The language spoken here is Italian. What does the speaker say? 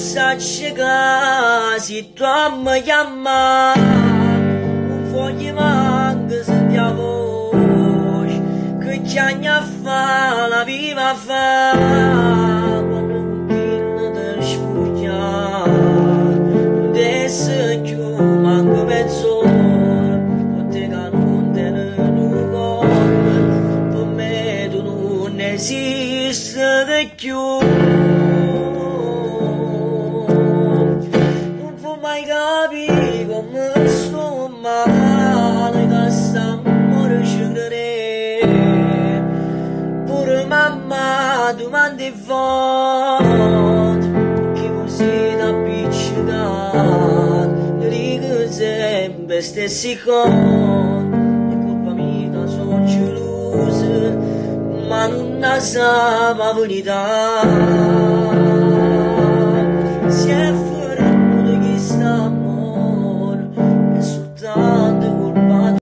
saci che se tu mi chiama non voglio manco sentire la voce che chiagne a fa la viva fa quando un chilo ti spugna adesso più manco mezz'ora pote che non te ne ricordi per me tu non esiste più. Mai capi come sto male che sta morire pure mamma tu mandi forte che così da appiccicato dico sempre stessi cose è colpa mia sono gelosa ma non la sa la verità.